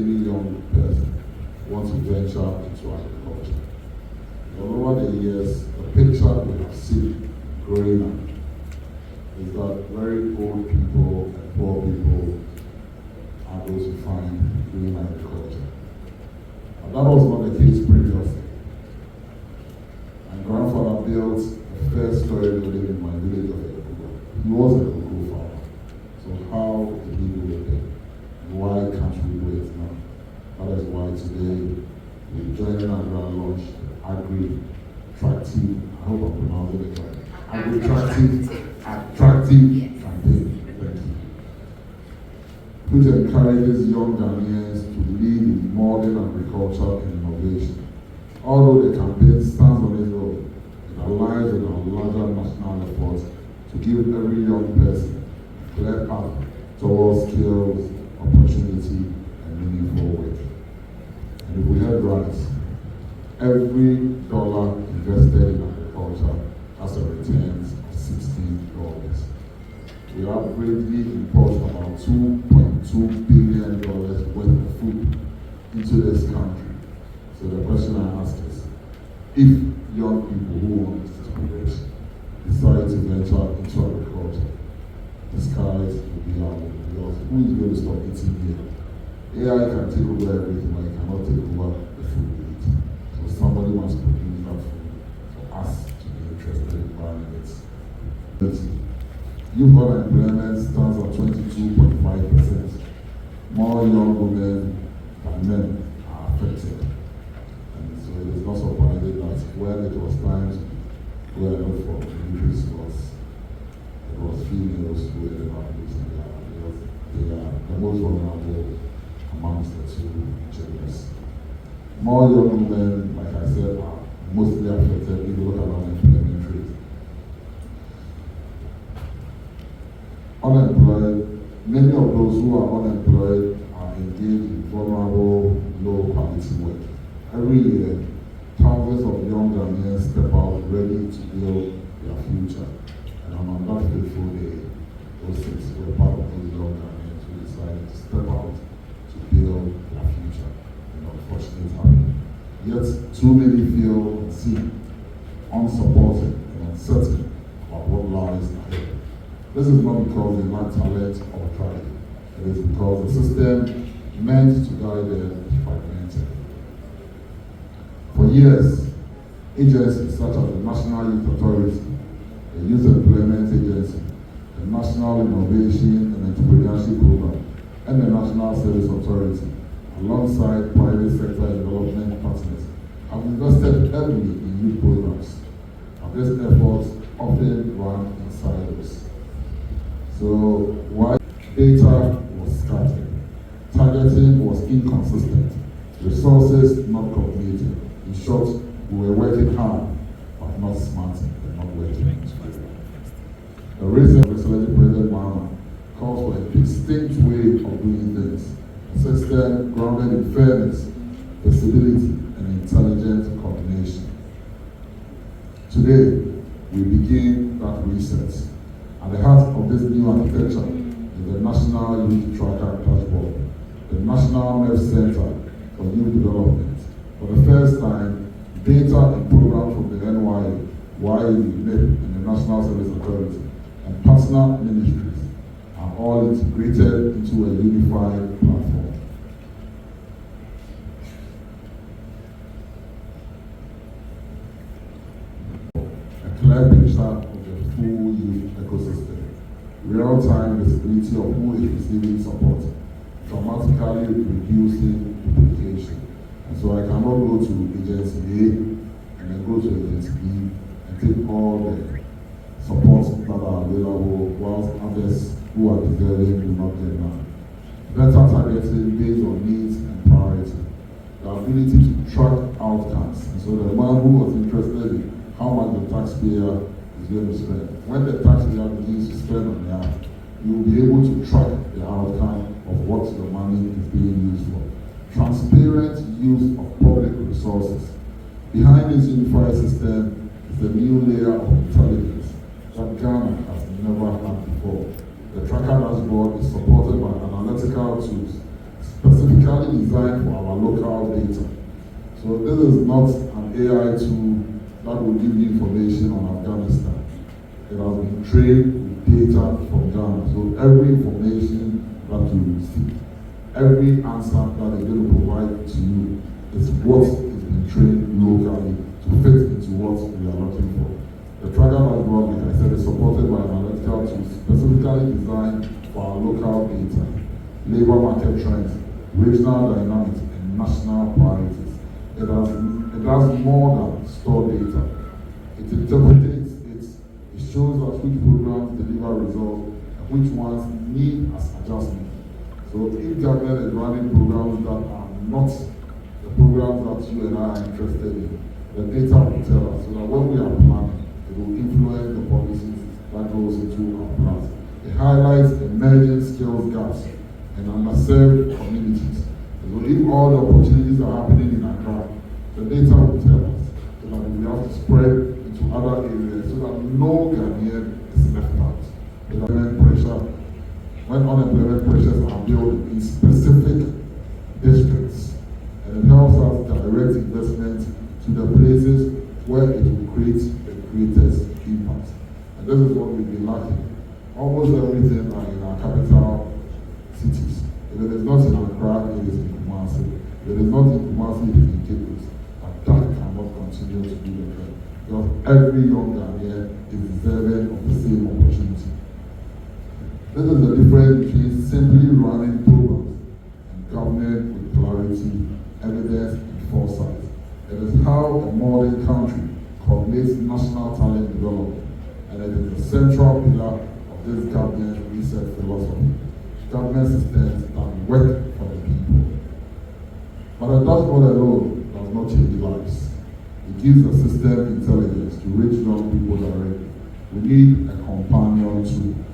any young person wants to venture into agriculture. Over the years, the picture we have seen growing up is that very old people and poor people are those who find doing agriculture. And that was not the case previously. My grandfather built the first story building in my village of Agtractive. He was a cocoa farmer. So how did he do it then? And why can't we do it now? That is why today we're joining AGRA launch Agtractive, I hope I'm pronouncing it right. Agtractive campaign. Thank you. Which encourages young Ghanaians to lead in modern agriculture and innovation. Although the campaign stands on its own, it aligns with our larger national efforts to give every young person a clear path towards skills, opportunity, and meaningful work. And if we heard right, every dollar invested in agriculture has a return of $16. We averagely import about $2.2 billion worth of food into this country. So the question I ask is, if young people who want this progress decide to venture into agriculture, the skies will be our limit, because who is going to stop eating here? AI can take over everything, but it cannot take over the food we eat. So somebody wants to produce that food for us to be interested in buying it. Youth unemployment stands at 22.5%. More young women than men are affected. And so it is not surprising that when it was time to go and look for increase it was females who ended up losing their lives. They are the most vulnerable amongst the two genders. More young women, like I said, are mostly affected if you look at unemployment rate. Unemployed, many of those who are unemployed are engaged in vulnerable, low-quality work. Every year, thousands of young Ghanaians step out ready to build their future. And on that fateful day, those six were part of those young Ghanaians who decided to step out to build their future. And unfortunately, it happened. Yet, too many feel unseen, unsupported, and uncertain about what lies ahead. This is not because they lack talent or drive. It is because the system meant to guide them is fragmented. For years, agencies such as the National Youth Authority, the Youth Employment Agency, the National Innovation and Entrepreneurship Program, and the National Service Authority, alongside private sector development partners, have invested heavily in youth programs. And these efforts often run in silos. So while data was scattered, targeting was inconsistent, resources not coordinated. In short, we were working hard, but not smart and not working together. The recent President Mahama calls for a distinct way of doing things, a system grounded in fairness, flexibility, and intelligent coordination. Today, we begin that reset. At the heart of this new architecture is the National Youth Tracker Dashboard, the National NEIP Center for Youth Development. For the first time, data and programs from the NEIP, and the National Service Authority, and partner ministries are all integrated into a unified platform. A clear picture of the full youth ecosystem, real-time visibility of who is receiving support, dramatically reducing duplication. And so I cannot go to agency A and then go to agency B and take all the supports that are available whilst others who are deserving do not get none. Better targeting based on needs and priority. The ability to track outcomes. And so the man who was interested in how much the taxpayer is going to spend. When the taxpayer begins to spend on the app, you will be able to track the outcome of what your money is being used for. Transparent use of public resources. Behind this unified system is a new layer of intelligence that Ghana has never had before. The tracker dashboard is supported by analytical tools specifically designed So this is not an AI tool that will give you information on Afghanistan. It has been trained with data from Ghana. So every information that you receive, every answer that is going to provide to you is what is being trained locally to fit into what we are looking for. The tracker dashboard, like I said, is supported by analytical tools specifically designed for our local data, labor market trends, regional dynamics, and national priorities. It does more than store data. It interprets it shows us which programs deliver results and which ones need as adjustment. So if government is running programs that are not the programs that you and I are interested in, the data will tell us so that when we are planning, it will influence the policies that goes into our plans. It highlights emerging skills gaps and underserved communities. So if all the opportunities are happening in Accra, the data will tell us so that we have to spread into other areas so that no Ghanaian is left out. When unemployment pressures are built in specific districts, and it helps us direct investment to the places where it will create the greatest impact. And this is what we've been lacking. Almost everything are in our capital cities. If it is not in Accra, it is in Kumasi. If it is not in Kumasi, it is in Cape Coast. And that cannot continue to be the trend. Because every young Ghanaian is deserving of the same opportunity. This is the difference between simply running programs and governing with clarity, evidence, and foresight. It is how a modern country coordinates national talent development, and it is the central pillar of this government research philosophy. Government systems that work for the people. But a dashboard alone does not change lives. It gives the system intelligence to reach young people directly. We need a companion tool.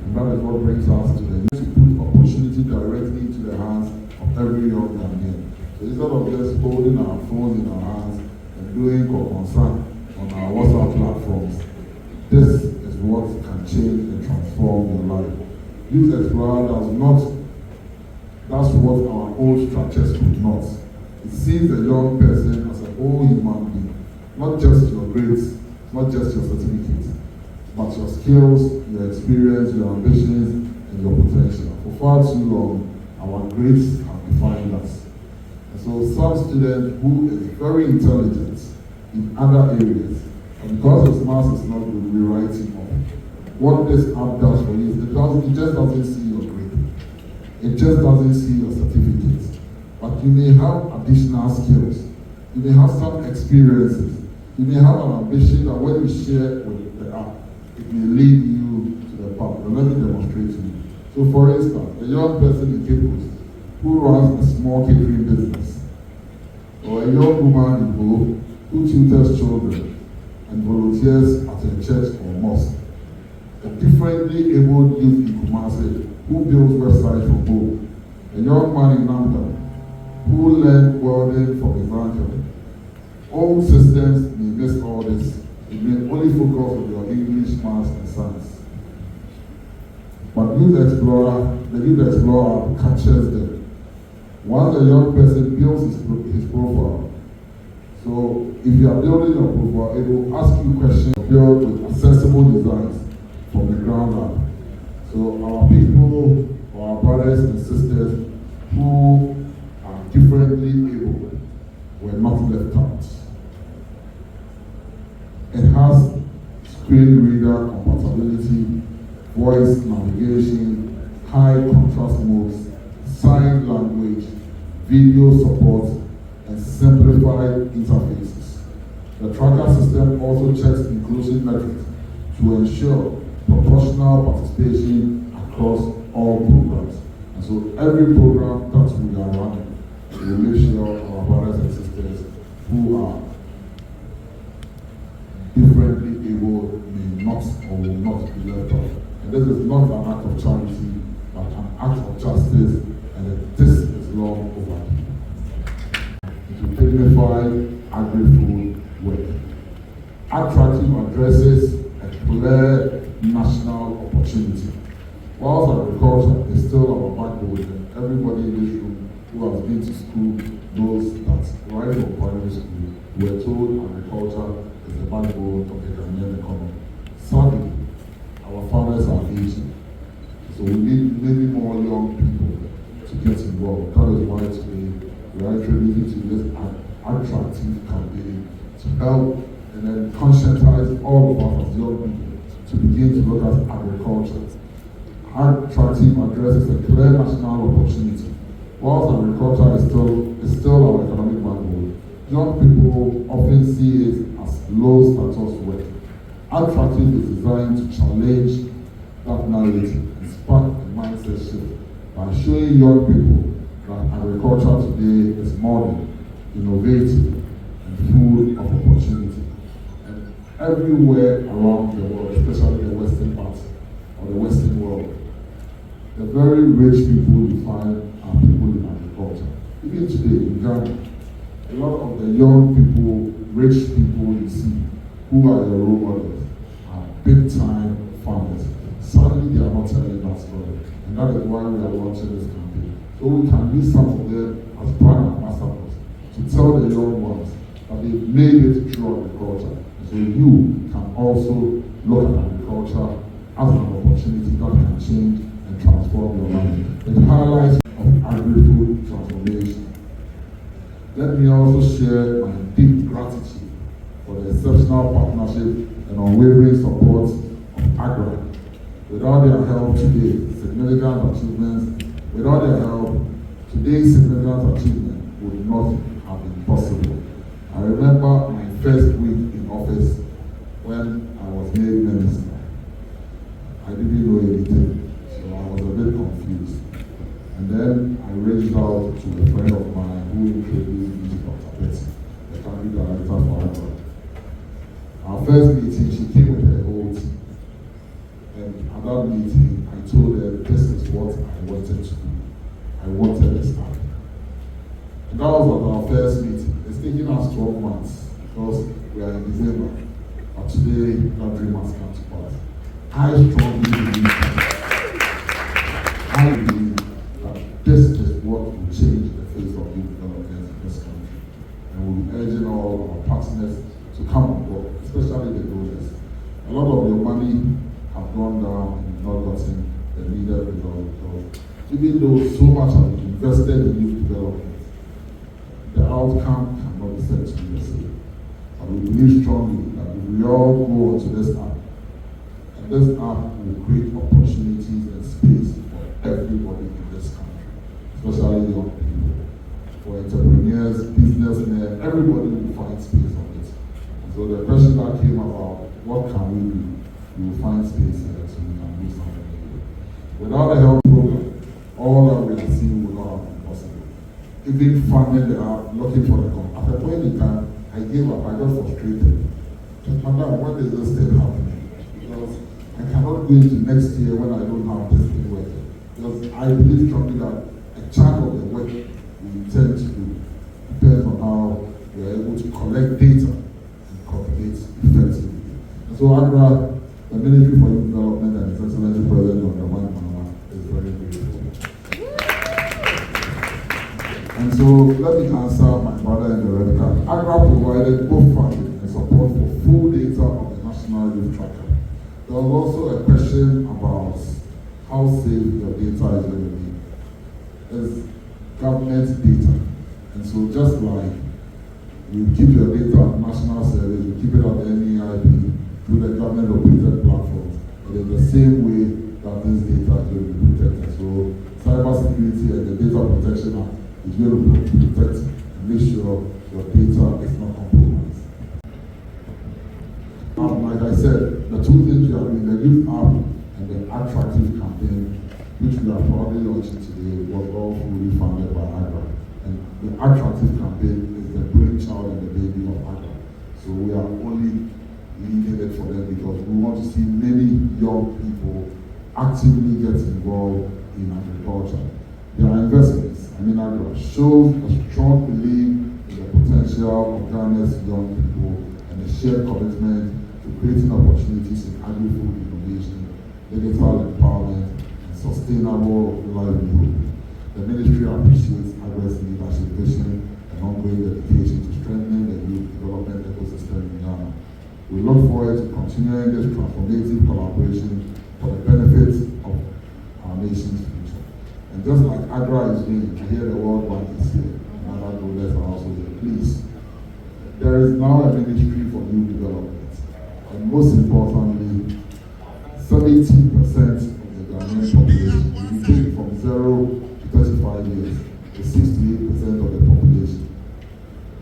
And that is what brings us to the need to put opportunity directly into the hands of every young Ghanaian. So instead of just holding our phones in our hands and doing concern on our WhatsApp platforms, this is what can change and transform your life. Youth Explorer does not, that's what our old structures could not. It sees the young person as a whole human being, not just your grades, not just your certificates, but your skills, your experience, your ambitions, and your potential. For far too long, our grades have defined us. And so some student who is very intelligent in other areas, and because his maths is not good, we write him off. What this app does for you is it just doesn't see your grade. It just doesn't see your certificates. But you may have additional skills. You may have some experiences. You may have an ambition that when you share with the app, it may lead you to the path. But let me demonstrate to you. So for instance, a young person in Cape Coast who runs a small catering business, or a young woman in Bo who tutors children and volunteers at a church or mosque, a differently abled youth in Kumasi who builds websites for Bo, a young man in Namda who learned welding from his uncle. Old systems may miss all this. It may only focus on your English, maths, and science. But the Youth Explorer captures them. Once a young person builds his profile, so if you are building your profile, it will ask you questions built with accessible designs from the ground up. So our people, our brothers and sisters who are differently able were not left out. It has screen reader compatibility, voice navigation, high contrast modes, sign language, video support, and simplified interfaces. The tracker system also checks inclusion metrics to ensure proportional participation across all programs. And so every program that we are running, we will make sure our brothers and sisters who are differently able may not or will not be left out. And this is not an act of charity, but an act of justice, and this is long overdue. To dignify agri-food work. Agtractive addresses a clear national opportunity. Whilst agriculture is still our backbone, and everybody in this room who has been to school knows that right from primary school, we were told agriculture is the backbone of the Ghanaian economy. Sadly, our farmers are aging, so we need many more young people to get involved. That is why today we are introducing to this Agtractive campaign to help and then conscientize all of us as young people to begin to look at agriculture. Agtractive addresses a clear national opportunity. Whilst agriculture is still our economic backbone, young people often see it as low status work. Agtractive is designed to challenge that narrative and spark a mindset shift by showing young people that agriculture today is modern, innovative, and full of opportunity. And everywhere around the world, especially the Western part or the Western world, the very rich people you find are people in agriculture. Even today in Ghana, a lot of the young people, rich people you see, who are your role models, are big-time farmers. Sadly, they are not telling that story, and that is why we are launching this campaign. So we can use some of them as brand ambassadors to tell the young ones that they've made it through agriculture. So you can also look at agriculture as an opportunity that can change and transform your life. It highlights of agri-food transformation. Let me also share my deep gratitude for the exceptional partnership and unwavering support of AGRA. Without their help today, significant achievements, without their help, today's significant achievement would not have been possible. I remember my first week in office when I was made minister. I didn't know anything, so I was a bit confused. And then I reached out to a friend of mine who introduced me to Dr. Betty, the country director for AGRA. Our first meeting, she came with her whole team. And at that meeting, I told her this is what I wanted to do. I wanted a start. And that was at our first meeting. It's taken us 12 months because we are in December. But today, that dream has come to pass. I strongly believe that. I believe that this is what will change the face of youth development in this country. And we'll be urging all our partners to come on board, especially the donors. A lot of your money have gone down and not gotten the needed result because even though so much has been invested in youth development, the outcome cannot be said to be the same. But we believe strongly that if we all go onto this app, and this app will create opportunities and space for everybody in this country, especially young people, for entrepreneurs, businessmen, everybody will find space on it. And so the question that came about, what can we do? We will find space here so we can do something new. Without a health program, all that we are seeing will not have been possible. Even funding the app, looking for the company. At a point in time, I gave up, I got frustrated. But madam, what is this still happening? Because I cannot go into next year when I don't have this thing working. Because I believe strongly that a chunk of the work we intend to do depends on how we are able to collect data and calculate effectively. And so AGRA, the Ministry for Youth Development and His Excellency President Dr. Mahama is very grateful. And so let me answer my brother in the red card. AGRA provided both funding and support for full data of the National Youth Tracker. There was also a question about how safe your data is going to be. It's government data. And so just like you keep your data at national service, you keep it at the NEIP, through the government operated platforms. It is the same way that this data is going to be protected. So cyber security and the Data Protection Act is going to protect and make sure your data is not compromised. Like I said, the two things we are doing, the youth app and the Agtractive campaign, which we are proudly launching today, was all fully funded by AGRA. And the Agtractive campaign is the brainchild and the baby of AGRA. So we are only leading it for them because we want to see many young people actively get involved in agriculture. Their investments, AGRA, shows a strong belief in the potential of Ghana's young people and a shared commitment to creating opportunities in agri-food innovation, digital empowerment, and sustainable livelihood. The ministry appreciates AGRA's leadership vision and ongoing dedication to strengthening the youth development ecosystem in Ghana. We look forward to continuing this transformative collaboration for the benefit of our nation's future. And just like AGRA is doing, I hear the World Bank is here, and other donors are also here. Please, there is now a ministry for youth development. And most importantly, 70% of the Ghanaian population, if you take from 0 to 35 years, is 68% of the population.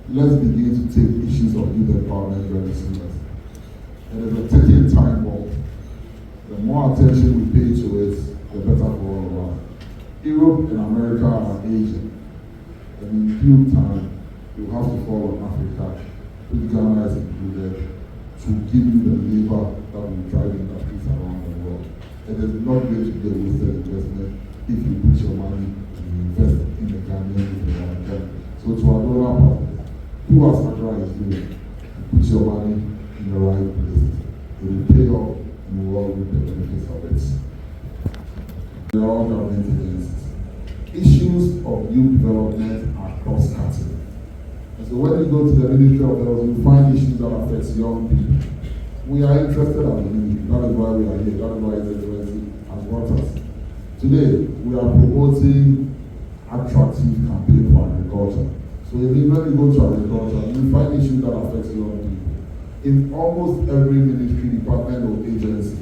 Let's begin to take issues of youth empowerment very seriously. It is a ticking time bomb. The more attention we pay to it, the better for all of us. Europe and America are Asian. And in due time, you have to follow Africa, which Ghana is included, to give you the labor that will drive industries around the world. It is not going to be a wasted investment if you put your money and invest in the Ghanaian development. So to our donor partners, who as AGRA is doing, put your money in the right places. It will pay off and we will all reap the benefits of it. We are all government agencies. Issues of youth development are cross-cutting. So when you go to the Ministry of Health, you find issues that affect young people. We are interested as a ministry. That is why we are here. That is why the university has brought us. Today, we are promoting Agtractive campaign for agriculture. So when you go to agriculture, you find issues that affect young people. In almost every ministry, department, or agency,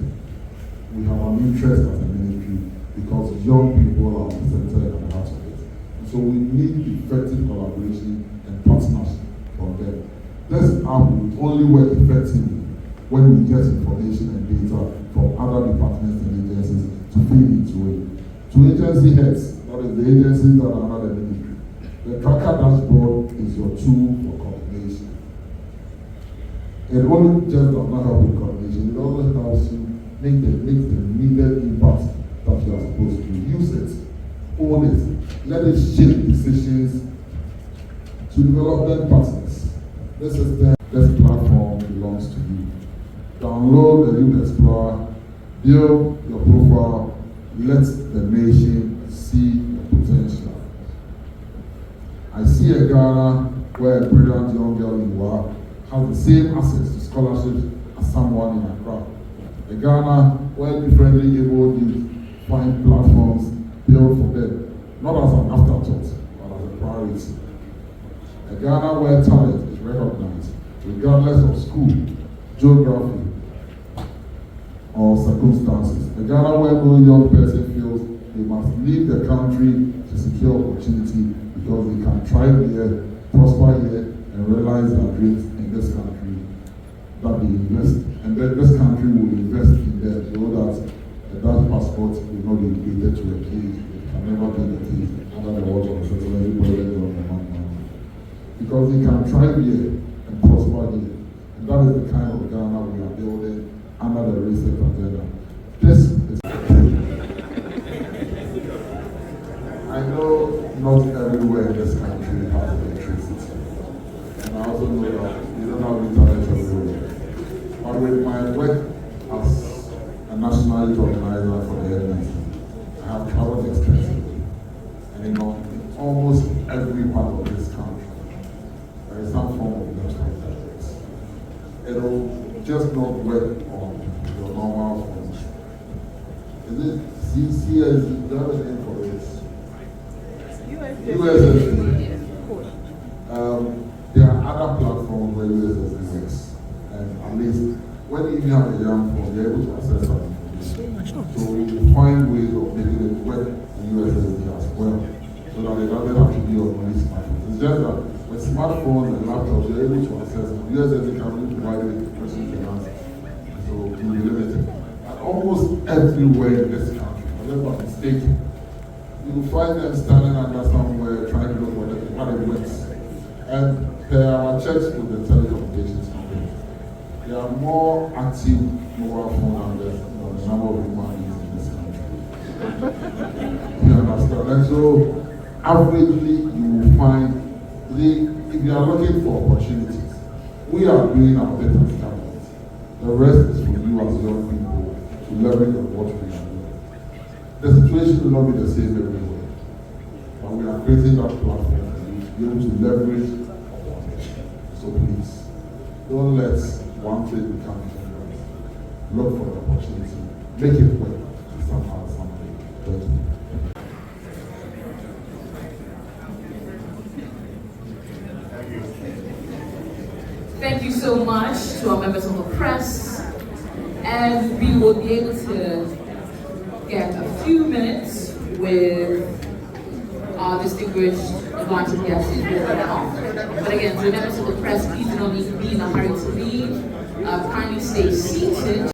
we have an interest as a ministry because young people are the center and the heart of it. So we need effective collaboration and partnership from them. This app will only work effectively when we get information and data from other departments and agencies to feed into it. To agency heads, that is the agencies that are under the ministry, the tracker dashboard is your tool for coordination. It only just does not help with coordination, it also helps you make the needed impact that you are supposed to. Use it, own it, let it shape decisions to development partners. This platform belongs to you. Download the Youth Explorer, build your profile, let the nation see your potential. I see a Ghana where a brilliant young girl in Wa has the same access to scholarships as someone in Accra. A Ghana where differently able youth find platforms built for them, not as an afterthought, but as a priority. A Ghana where talent is recognized, regardless of school, geography, or circumstances. A Ghana where no young person feels they must leave the country to secure opportunity because they can thrive here, prosper here, and realize their dreams in this country that they invest, and then this country will invest in them so that that passport will not be related to a cage. It can never be the case under the watch of the settlement project of the man. Because they can thrive here and prosper here. And that is the kind of Ghana we are building under the reset agenda. This is I know not everywhere in this country has electricity. And I also know that you don't have internet everywhere. But with my work as a national youth organizer for the NEIP, I have traveled extensively. And in almost every part of this country, there is some form of network that works. It'll just not work on your normal phones. Is it CCS? Do you have a name for it? USSD. There are other platforms where USSD works. And at least when you even have a young phone, you're able to access that information. So we find ways of making it work in USSD as well, so that it doesn't have to be on only smartphones. It's just that with smartphones and laptops, you're able to access it. USSD can be provided with questions and answers. So it will be limited. And almost everywhere in this country, unless I'm mistaken, you will find them standing under somewhere trying to look for what it works. And there are checks with the telecommunications company. There are more active mobile phone than the number of human beings in this country. You understand? And so, averagely, you will find, if you are looking for opportunities, we are doing our best as government. The rest is for you as young people to leverage on what we are doing. The situation will not be the same everywhere. But but we are creating that platform for you to be able to leverage opportunity. So please, don't let one thing become different. Look for the opportunity. Make it work somehow, something. Thank you. Thank you so much to our members of the press. And we will be able to get a few minutes with our distinguished invited guests now. But again, to the members of the press, please do not need to be in a hurry to leave. Kindly stay seated.